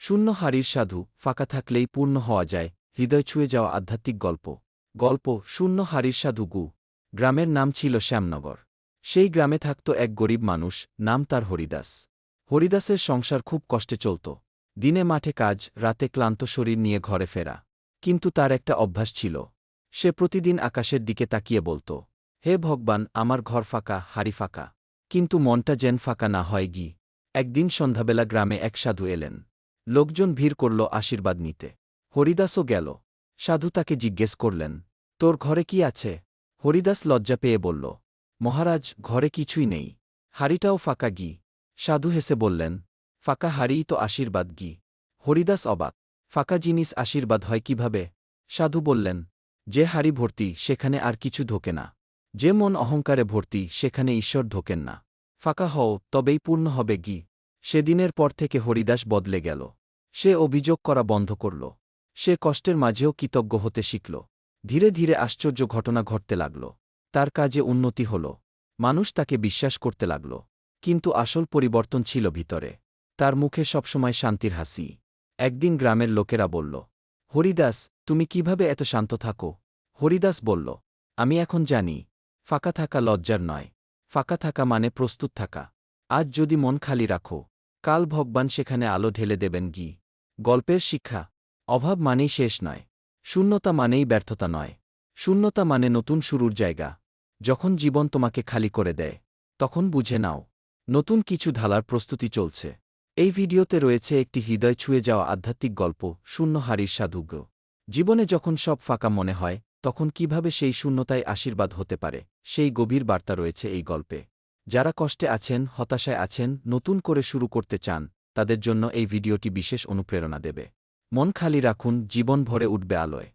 শূন্য হাড়ির সাধু, ফাঁকা থাকলেই পূর্ণ হওয়া যায়, হৃদয় ছুঁয়ে যাওয়া আধ্যাত্মিক গল্প। গল্প শূন্য হাড়ির সাধু গু। গ্রামের নাম ছিল শ্যামনগর। সেই গ্রামে থাকত এক গরিব মানুষ, নাম তার হরিদাস। হরিদাসের সংসার খুব কষ্টে চলত। দিনে মাঠে কাজ, রাতে ক্লান্ত শরীর নিয়ে ঘরে ফেরা। কিন্তু তার একটা অভ্যাস ছিল। সে প্রতিদিন আকাশের দিকে তাকিয়ে বলত, হে ভগবান, আমার ঘর ফাঁকা, হাড়ি ফাঁকা, কিন্তু মনটা যেন ফাঁকা না হয় গি। একদিন সন্ধ্যাবেলা গ্রামে এক সাধু এলেন। লোকজন ভিড় করল আশীর্বাদ নিতে। হরিদাসও গেল। সাধু তাকে জিজ্ঞেস করলেন, তোর ঘরে কি আছে? হরিদাস লজ্জা পেয়ে বলল, মহারাজ, ঘরে কিছুই নেই, হাড়িটাও ফাঁকা গি। সাধু হেসে বললেন, ফাঁকা হাড়িই তো আশীর্বাদ গি। হরিদাস অবাক, ফাঁকা জিনিস আশীর্বাদ হয় কিভাবে? সাধু বললেন, যে হাড়ি ভর্তি সেখানে আর কিছু ঢোকে না, যে মন অহংকারে ভর্তি সেখানে ঈশ্বর ঢোকেন না। ফাঁকা হও, তবেই পূর্ণ হবে গি। সেদিনের পর থেকে হরিদাস বদলে গেল। সে অভিযোগ করা বন্ধ করল। সে কষ্টের মাঝেও কৃতজ্ঞ হতে শিখল। ধীরে ধীরে আশ্চর্য ঘটনা ঘটতে লাগল। তার কাজে উন্নতি হল। মানুষ তাকে বিশ্বাস করতে লাগল। কিন্তু আসল পরিবর্তন ছিল ভিতরে। তার মুখে সবসময় শান্তির হাসি। একদিন গ্রামের লোকেরা বলল, হরিদাস, তুমি কিভাবে এত শান্ত থাকো? হরিদাস বলল, আমি এখন জানি, ফাঁকা থাকা লজ্জার নয়, ফাঁকা থাকা মানে প্রস্তুত থাকা। আজ যদি মন খালি রাখো, কাল ভগবান সেখানে আলো ঢেলে দেবেন গি। গল্পের শিক্ষা, অভাব মানেই শেষ নয়, শূন্যতা মানেই ব্যর্থতা নয়। শূন্যতা মানে নতুন শুরুর জায়গা। যখন জীবন তোমাকে খালি করে দেয়, তখন বুঝে নাও, নতুন কিছু ঢালার প্রস্তুতি চলছে। এই ভিডিওতে রয়েছে একটি হৃদয় ছুঁয়ে যাওয়া আধ্যাত্মিক গল্প, শূন্য হাড়ির সাধুজ্ঞ। জীবনে যখন সব ফাঁকা মনে হয়, তখন কিভাবে সেই শূন্যতায় আশীর্বাদ হতে পারে, সেই গভীর বার্তা রয়েছে এই গল্পে। যারা কষ্টে আছেন, হতাশায় আছেন, নতুন করে শুরু করতে চান, তাদের জন্য এই ভিডিওটি বিশেষ অনুপ্রেরণা দেবে। মন খালি রাখুন, জীবন ভরে উঠবে আলোয়।